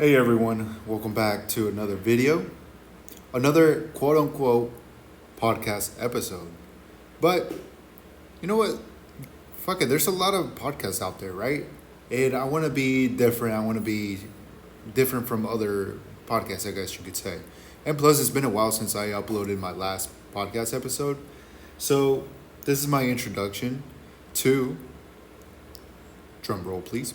Hey everyone, welcome back to another video, another quote unquote podcast episode. But you know what? Fuck it, there's a lot of podcasts out there, right? And I want to be different. I want to be different from other podcasts, I guess you could say. And plus, it's been a while since I uploaded my last podcast episode. So, this is my introduction to, drum roll please,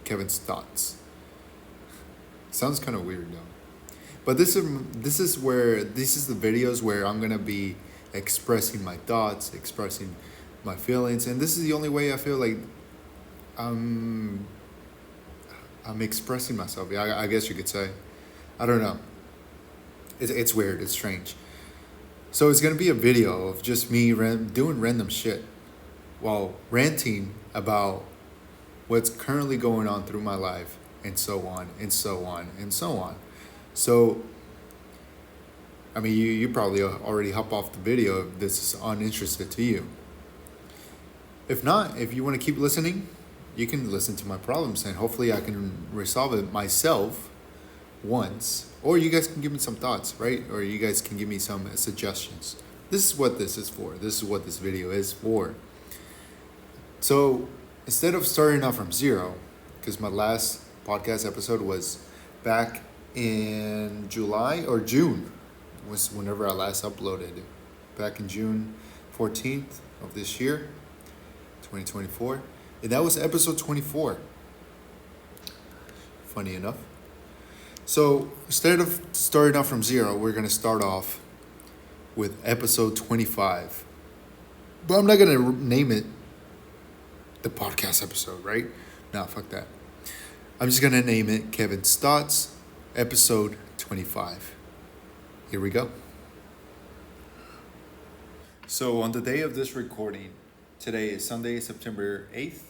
Kevin's thoughts. Sounds kind of weird though. But this is the videos where I'm gonna be expressing my thoughts, expressing my feelings, and this is the only way I feel like I'm I'm expressing myself. Yeah, I guess you could say. I don't know. It's weird. It's strange. So it's gonna be a video of just me doing random shit while ranting about what's currently going on through my life, and so on and so on and so on. So I mean, you probably already hop off the video if this is uninterested to you. If not, if you want to keep listening, you can listen to my problems and hopefully I can resolve it myself once. Or you guys can give me some thoughts, right? Or you guys can give me some suggestions. This is what this is for. This is what this video is for. So instead of starting off from zero, because my last podcast episode was back in July or June, was whenever I last uploaded it. Back in June 14th of this year, 2024. And that was episode 24. Funny enough. So instead of starting off from zero, we're going to start off with episode 25. But I'm not going to name it the podcast episode, right? No, fuck that. I'm just going to name it Kevin's Thoughts, episode 25. Here we go. So on the day of this recording, today is Sunday, September 8th,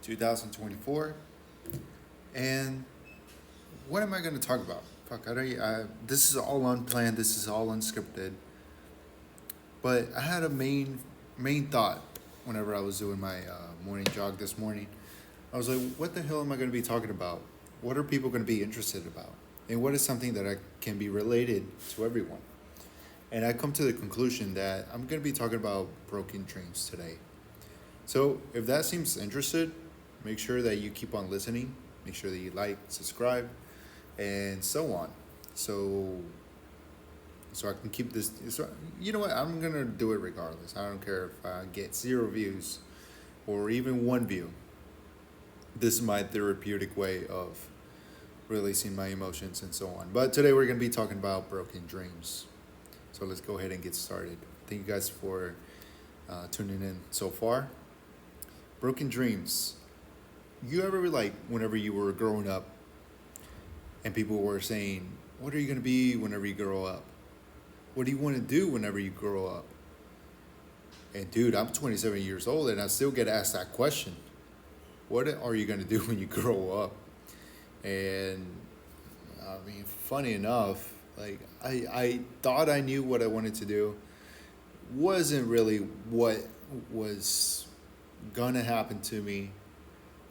2024. And what am I going to talk about? Fuck, this is all unplanned. This is all unscripted. But I had a main thought whenever I was doing my morning jog this morning. I was like, what the hell am I going to be talking about? What are people going to be interested about? And what is something that can be related to everyone? And I come to the conclusion that I'm going to be talking about broken dreams today. So if that seems interested, make sure that you keep on listening. Make sure that you like, subscribe, and so on. So I can keep this. So, you know what? I'm going to do it regardless. I don't care if I get 0 views or even 1 view. This is my therapeutic way of releasing my emotions and so on. But today we're going to be talking about broken dreams. So let's go ahead and get started. Thank you guys for tuning in so far. Broken dreams. You ever whenever you were growing up and people were saying, what are you going to be whenever you grow up? What do you want to do whenever you grow up? And dude, I'm 27 years old and I still get asked that question. What are you going to do when you grow up? And I mean, funny enough, I thought I knew what I wanted to do. Wasn't really what was gonna happen to me.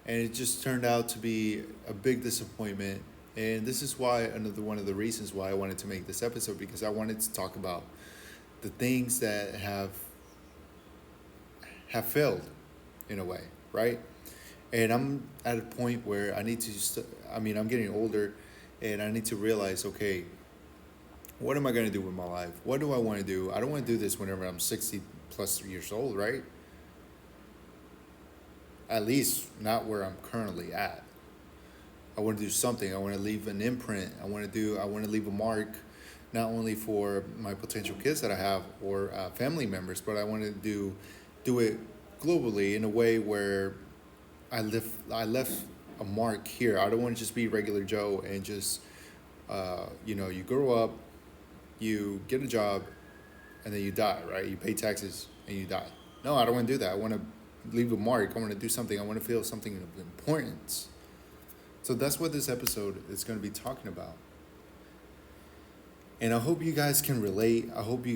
And it just turned out to be a big disappointment. And this is why another one of the reasons why I wanted to make this episode, because I wanted to talk about the things that have failed in a way, right? And I'm at a point where I need to I'm getting older and I need to realize, okay, what am I going to do with my life? What do I want to do? I don't want to do this whenever I'm 60 plus years old, right? At least not where I'm currently at. I want to do something. I want to leave an imprint. I want to leave a mark, not only for my potential kids that I have or family members, but I want to do it globally in a way where I left a mark here. I don't want to just be regular Joe and just, you grow up, you get a job, and then you die, right? You pay taxes and you die. No, I don't want to do that. I want to leave a mark. I want to do something. I want to feel something of importance. So that's what this episode is going to be talking about. And I hope you guys can relate. I hope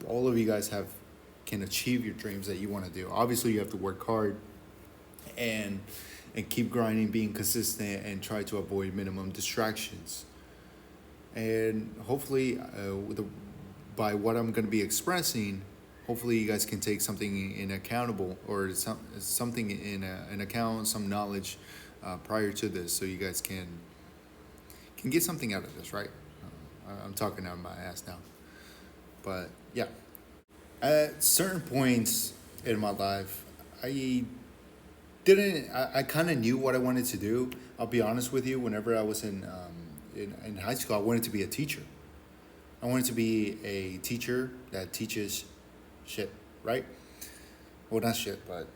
all of you guys can achieve your dreams that you want to do. Obviously, you have to work hard and keep grinding, being consistent, and try to avoid minimum distractions. And hopefully, by what I'm going to be expressing, hopefully you guys can take something in accountable, or something in an account, some knowledge prior to this, so you guys can get something out of this, right? I'm talking out of my ass now, but yeah. At certain points in my life, I I kind of knew what I wanted to do. I'll be honest with you. Whenever I was in high school, I wanted to be a teacher. I wanted to be a teacher that teaches shit, right? Well, not shit, but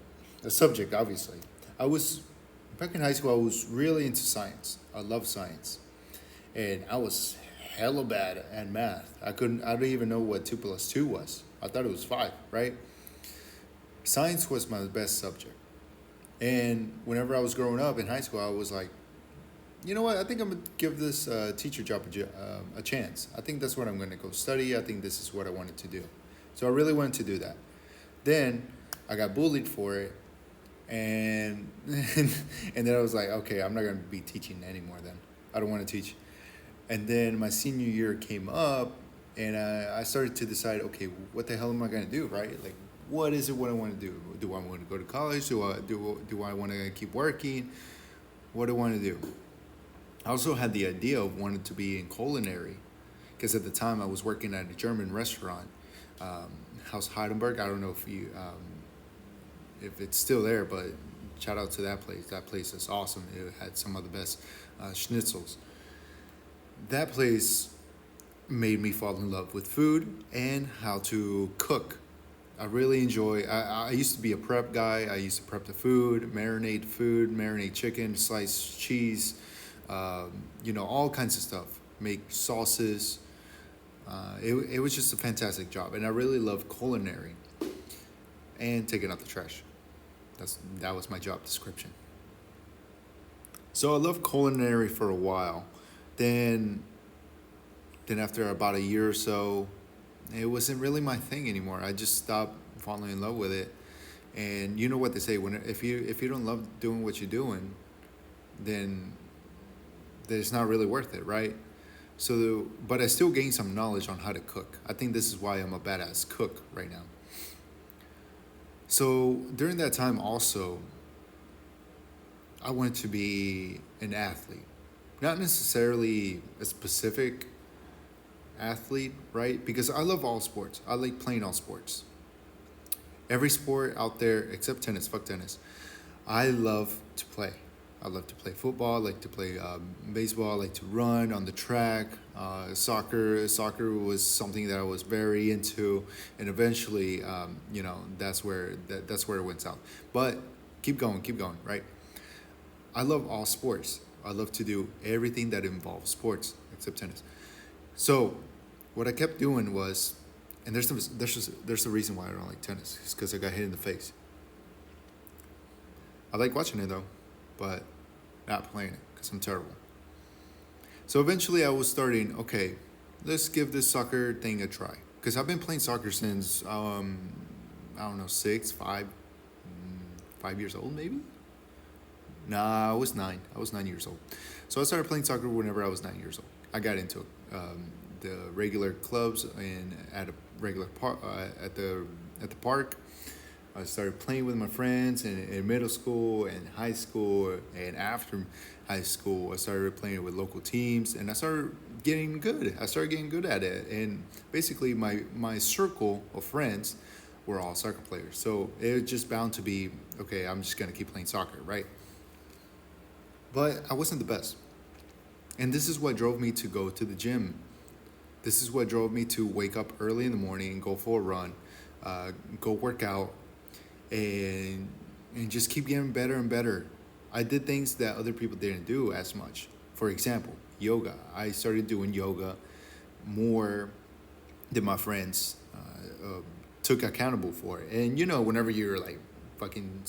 the subject, obviously. I was, back in high school, I was really into science. I love science. And I was hella bad at math. I don't even know what 2 plus 2 was. I thought it was 5, right? Science was my best subject. And whenever I was growing up in high school, I was like, you know what? I think I'm gonna give this teacher job a chance. I think that's what I'm gonna go study. I think this is what I wanted to do. So I really wanted to do that. Then I got bullied for it, and and then I was like, okay, I'm not gonna be teaching anymore. Then I don't want to teach. And then my senior year came up, and I started to decide, okay, what the hell am I gonna do, right? Like, what is it? What I want to do? Do I want to go to college? Do I want to keep working? What do I want to do? I also had the idea of wanting to be in culinary, because at the time I was working at a German restaurant, House Heidelberg. I don't know if it's still there, but shout out to that place. That place is awesome. It had some of the best schnitzels. That place made me fall in love with food and how to cook. I really enjoy. I used to be a prep guy. I used to prep the food, marinate chicken, slice cheese, all kinds of stuff. Make sauces. It was just a fantastic job, and I really love culinary and taking out the trash. That was my job description. So I loved culinary for a while. Then then after about a year or so, it wasn't really my thing anymore. I just stopped falling in love with it. And you know what they say, when if you don't love doing what you're doing, then it's not really worth it, right? So, but I still gained some knowledge on how to cook. I think this is why I'm a badass cook right now. So during that time, also, I wanted to be an athlete, not necessarily a specific athlete, right? Because I love all sports. I like playing all sports. Every sport out there except tennis. Fuck tennis. I love to play. I love to play football. I like to play baseball. I like to run on the track. Soccer. Soccer was something that I was very into, and eventually, that's where it went south. But keep going. Right. I love all sports. I love to do everything that involves sports except tennis. So, what I kept doing was, and there's a reason why I don't like tennis. It's because I got hit in the face. I like watching it though, but not playing it because I'm terrible. So eventually, I was starting. Okay, let's give this soccer thing a try. Because I've been playing soccer since I don't know, 5 years old maybe. Nah, I was 9. I was 9 years old. So I started playing soccer whenever I was 9 years old. I got into the regular clubs and at a regular park at the park. I started playing with my friends in middle school and high school, and after high school, I started playing with local teams, and I started getting good. I started getting good at it, and basically my circle of friends were all soccer players. So it was just bound to be, okay, I'm just gonna keep playing soccer, right? But I wasn't the best. And this is what drove me to go to the gym. This is what drove me to wake up early in the morning and go for a run, go work out, and just keep getting better and better. I did things that other people didn't do as much. For example, yoga. I started doing yoga more than my friends took accountable for it. And whenever you're like fucking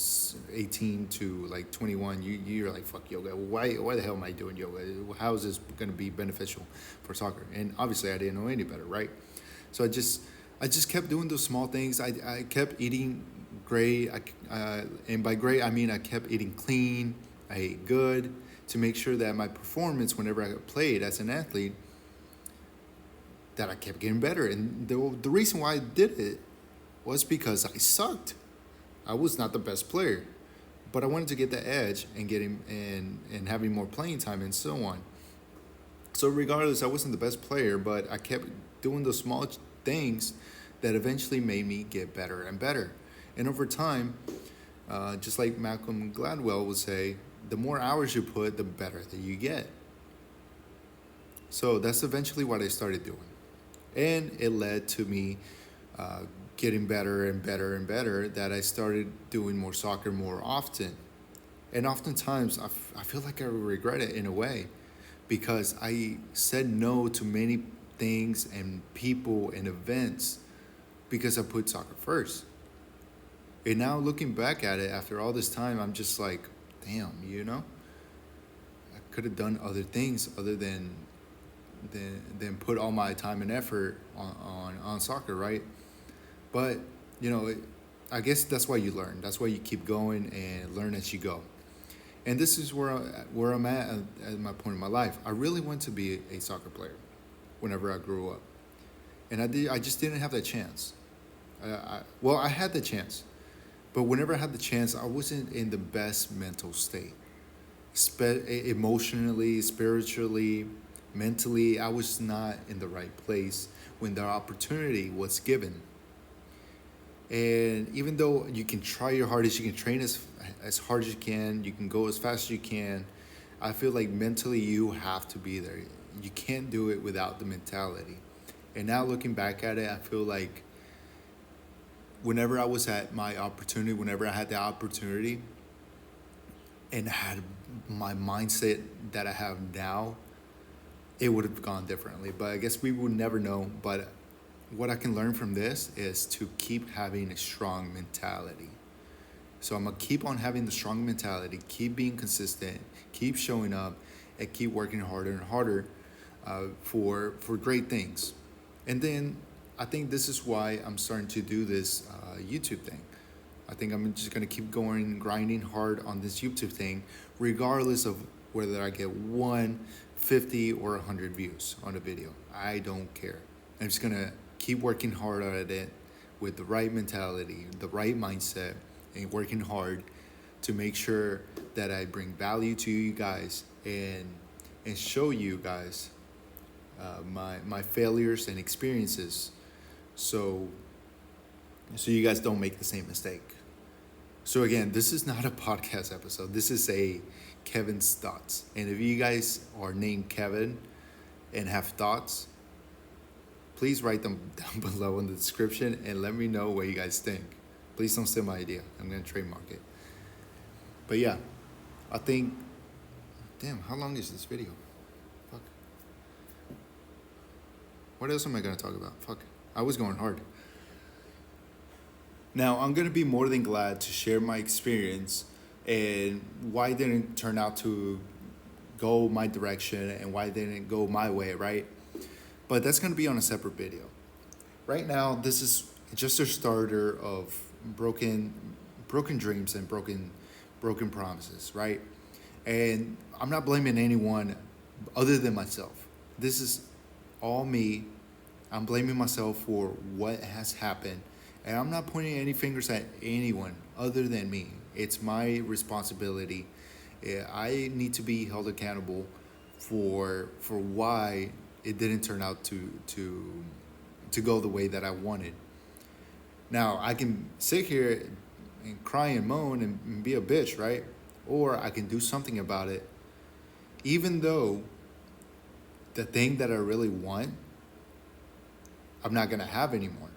18 to like 21, you're like, fuck yoga. Why the hell am I doing yoga? How is this going to be beneficial for soccer? And obviously I didn't know any better, right? So I just kept doing those small things. I kept eating great. And by great, I mean I kept eating clean. I ate good to make sure that my performance, whenever I played as an athlete, that I kept getting better. And the reason why I did it was because I sucked. I was not the best player, but I wanted to get the edge and getting and having more playing time and so on. So regardless, I wasn't the best player, but I kept doing those small things that eventually made me get better and better. And over time, just like Malcolm Gladwell would say, the more hours you put, the better that you get. So that's eventually what I started doing. And it led to me uh, getting better and better and better, that I started doing more soccer more often. And oftentimes, I feel like I regret it in a way because I said no to many things and people and events because I put soccer first. And now looking back at it after all this time, I'm just like, damn, I could have done other things other than put all my time and effort on soccer, right? But you know, it, I guess that's why you learn. That's why you keep going and learn as you go. And this is where I'm at my point in my life. I really want to be a soccer player whenever I grew up, and I just didn't have that chance. Well, I had the chance, but whenever I had the chance, I wasn't in the best mental state. Emotionally, spiritually, mentally, I was not in the right place when the opportunity was given. And even though you can try your hardest, you can train as hard as you can go as fast as you can, I feel like mentally you have to be there. You can't do it without the mentality. And now looking back at it, I feel like whenever I was at my opportunity, whenever I had the opportunity and had my mindset that I have now, it would have gone differently. But I guess we would never know. But what I can learn from this is to keep having a strong mentality. So I'm gonna keep on having the strong mentality, keep being consistent, keep showing up, and keep working harder and harder for great things. And then I think this is why I'm starting to do this YouTube thing. I think I'm just gonna keep going, grinding hard on this YouTube thing, regardless of whether I get 150 or 100 views on a video. I don't care. I'm just gonna keep working hard at it with the right mentality, the right mindset, and working hard to make sure that I bring value to you guys and show you guys my failures and experiences, so you guys don't make the same mistake. So again, this is not a podcast episode. This is a Kevin's thoughts. And if you guys are named Kevin and have thoughts, please write them down below in the description and let me know what you guys think. Please don't steal my idea. I'm gonna trademark it. But yeah, I think. Damn, how long is this video? Fuck. What else am I gonna talk about? Fuck. I was going hard. Now I'm gonna be more than glad to share my experience and why it didn't turn out to go my direction and why it didn't go my way, right? But that's gonna be on a separate video. Right now, this is just a starter of broken dreams and broken promises, right? And I'm not blaming anyone other than myself. This is all me. I'm blaming myself for what has happened, and I'm not pointing any fingers at anyone other than me. It's my responsibility. I need to be held accountable for why it didn't turn out to go the way that I wanted. Now, I can sit here and cry and moan and be a bitch, right? Or I can do something about it, even though the thing that I really want, I'm not going to have anymore,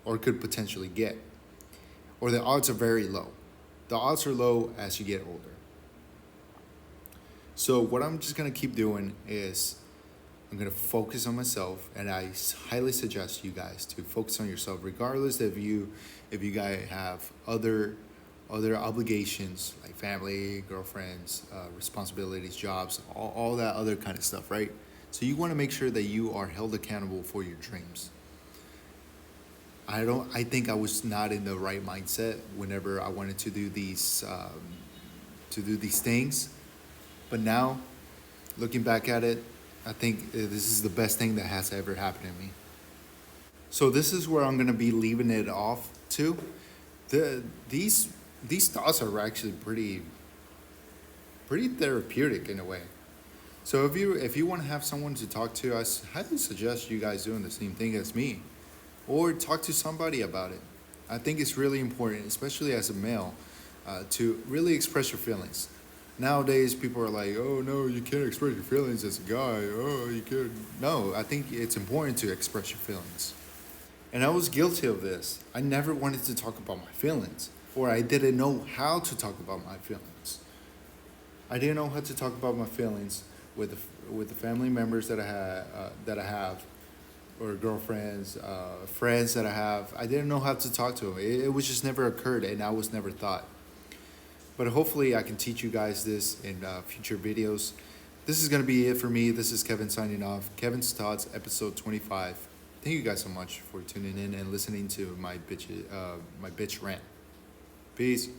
or could potentially get. Or the odds are very low. The odds are low as you get older. So, what I'm just going to keep doing is I'm gonna focus on myself, and I highly suggest you guys to focus on yourself, regardless if you guys have other obligations like family, girlfriends, responsibilities, jobs, all that other kind of stuff, right? So you want to make sure that you are held accountable for your dreams. I think I was not in the right mindset whenever I wanted to do these things. But now, looking back at it, I think this is the best thing that has ever happened to me. So this is where I'm gonna be leaving it off to. The these thoughts are actually pretty therapeutic in a way. So if you want to have someone to talk to, highly suggest you guys doing the same thing as me, or talk to somebody about it. I think it's really important, especially as a male, to really express your feelings. Nowadays, people are like, "Oh no, you can't express your feelings as a guy. Oh, you can't." No, I think it's important to express your feelings. And I was guilty of this. I never wanted to talk about my feelings, or I didn't know how to talk about my feelings. I didn't know how to talk about my feelings with the family members that I have, or girlfriends, friends that I have. I didn't know how to talk to them. It was just never occurred, and I was never thought. But hopefully, I can teach you guys this in future videos. This is gonna be it for me. This is Kevin signing off. Kevin's Thoughts, episode 25. Thank you guys so much for tuning in and listening to my bitch rant. Peace.